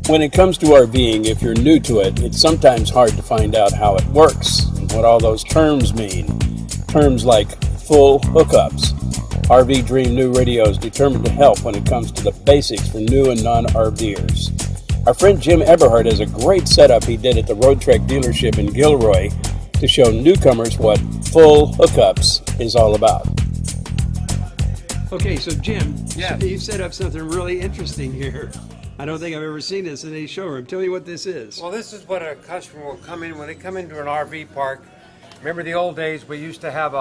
When it comes to RVing, if you're new to it, it's sometimes hard to find out how it works and what all those terms mean. Terms like full hookups. RV Dream New Radio is determined to help when it comes to the basics for new and non-RVers. Our friend Jim Eberhardt has a great setup he did at the Roadtrek dealership in Gilroy to show newcomers what full hookups is all about. Okay, so Jim, Yeah. you've set up something really interesting here. I don't think I've ever seen this in any showroom. Tell me what this is. Well, this is what a customer will come in when they come into an RV park. Remember the old days, we used to have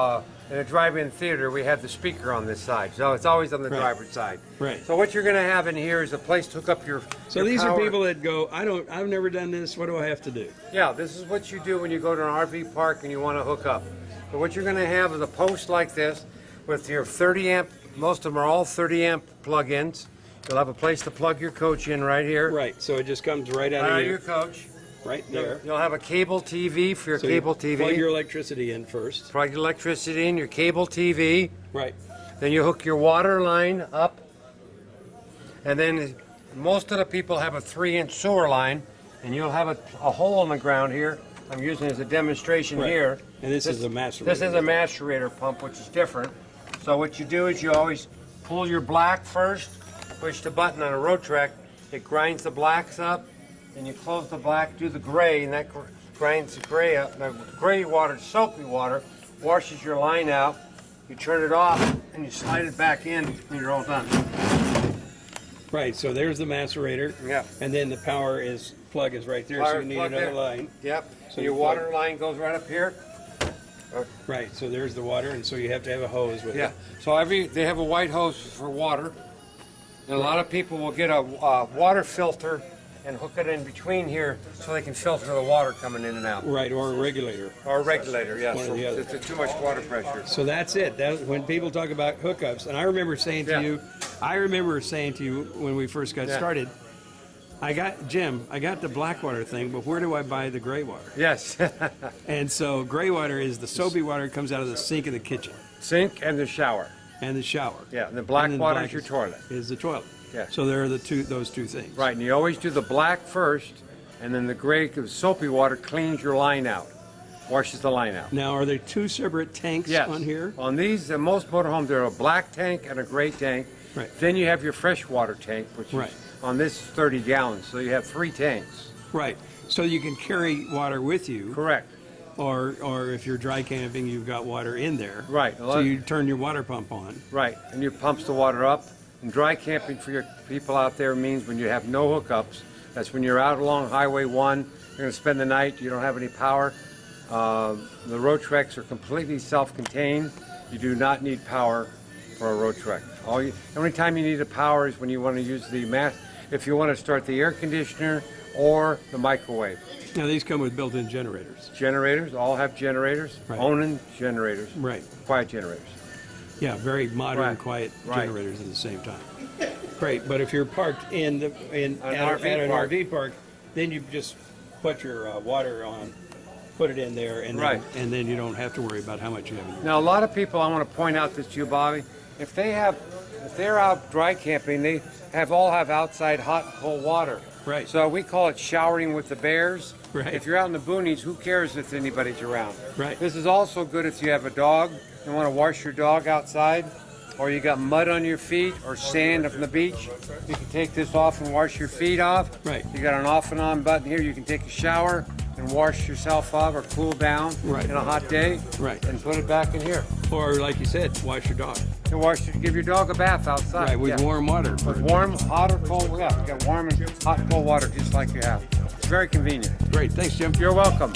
in a drive-in theater, we had the speaker on this side. So it's always on the Right. driver's side. Right. So what you're going to have in here is a place to hook up your So your these power. are people that go, I've never done this. What do I have to do? Yeah, this is what you do when you go to an RV park and you want to hook up. So what you're going to have is a post like this with your 30 amp, most of them are all 30 amp plug-ins. You'll have a place to plug your coach in right here. Right, so it just comes right out Out of of your here, coach. right there. You'll have a cable TV for your So cable you TV. plug your electricity in first. Plug your electricity in, your cable TV. Right. Then you hook your water line up. And then most of the people have a 3-inch sewer line. And you'll have a hole in the ground here. I'm using it as a demonstration Right. here. And this is a macerator. This is a macerator pump, which is different. So what you do is you always pull your black first, push the button on a Roadtrek. It grinds the blacks up. And you close the black, do the gray, and that grinds the gray up. Now, gray water, soapy water, washes your line out. You turn it off, and you slide it back in, and you're all done. Right, so there's the macerator. Yeah. And then the power plug is right there, so Power you need plug another there. line. Yep. So So you your water line goes right up here. Right, so there's the water, and so you have to have a hose with Yeah. it. So they have a white hose for water, and a lot of people will get a water filter and hook it in between here so they can filter the water coming in and out. Right, or a regulator. Or a regulator, yes. One or the other. It's too much water pressure. So that's it. When people talk about hookups, and I remember saying to Yeah. you when we first got Yeah. started, Jim, I got the black water thing, but where do I buy the gray water? Yes. And so gray water is the soapy water that comes out of the sink in the kitchen Sink and the shower. and the shower. Yeah, and the black then water black is your toilet. Is the toilet. Yeah. So there are those two things. Right, and you always do the black first, and then the gray, soapy water cleans your line out, washes the line out. Now, are there two separate tanks Yes. on here? On these, in most motorhomes, there are a black tank and a gray tank. Right. Then you have your freshwater tank, which Right. is on this 30 gallons. So you have 3 tanks. Right. So you can carry water with you, Correct. or if you're dry camping, you've got water in there. Right. So you turn your water pump on. Right, and you pumps the water up. And dry camping for your people out there means when you have no hookups. That's when you're out along Highway 1, you're going to spend the night, you don't have any power. The Roadtreks are completely self-contained. You do not need power for a Roadtrek. The only time you need a power is when you want to use if you want to start the air conditioner or the microwave. Now, these come with built-in generators. Generators, all have generators, Right. Onan generators, Right. quiet generators. Yeah, very modern, Right. quiet Right. generators at the same time. Great, but if you're parked at an RV park, then you just put your water on, put it in there, and Right. then you don't have to worry about how much you have in there. Now, a lot of people, I want to point out this to you, Bobby. If they're out dry camping, they all have outside hot and cold water. Right. So we call it showering with the bears. Right. If you're out in the boonies, who cares if anybody's around? Right. This is also good if you have a dog and want to wash your dog outside, or you got mud on your feet or sand from the beach. You can take this off and wash your feet off. Right. You got an off and on button here. You can take a shower and wash yourself off or cool down Right. in a hot day. Right. And put it back in here. Or, like you said, wash your dog. And give your dog a bath outside. Right, with Yeah. warm water. With warm, hot or cold, yeah. You got warm and hot and cold water just like you have. It's very convenient. Great, thanks, Jim. You're welcome.